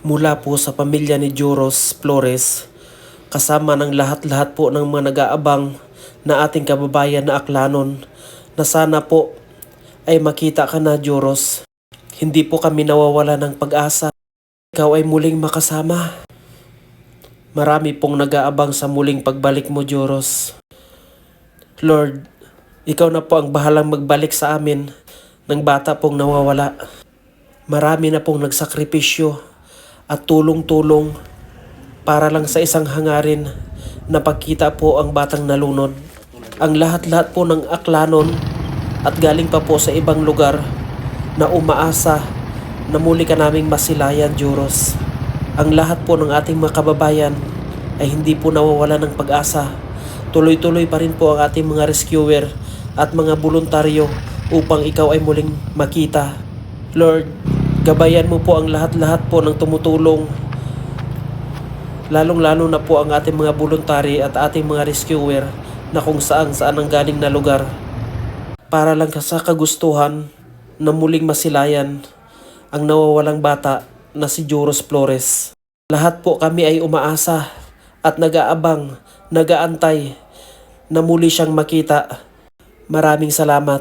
mula po sa pamilya ni Joros Flores, kasama ng lahat-lahat po ng mga nag-aabang na ating kababayan na Aklanon, na sana po ay makita ka na, Joros. Hindi po kami nawawala ng pag-asa. Ikaw ay muling makasama. Marami pong nag-aabang sa muling pagbalik mo, Joros. Lord, ikaw na po ang bahalang magbalik sa amin ng bata pong nawawala. Marami na pong nagsakripisyo at tulong-tulong para lang sa isang hangarin na pagkita po ang batang nalunod. Ang lahat-lahat po ng Aklanon at galing pa po sa ibang lugar na umaasa na muli ka naming masilayan, Joros. Ang lahat po ng ating mga kababayan ay hindi po nawawala ng pag-asa. Tuloy-tuloy pa rin po ang ating mga rescuer at mga voluntaryo upang ikaw ay muling makita. Lord, gabayan mo po ang lahat-lahat po ng tumutulong, lalong-lalo na po ang ating mga voluntary at ating mga rescuer na kung saan-saan ang galing na lugar para lang sa kagustuhan na muling masilayan ang nawawalang bata na si Joros Flores. Lahat po kami ay umaasa at nag-aabang, nag-aantay na muli siyang makita. Maraming salamat.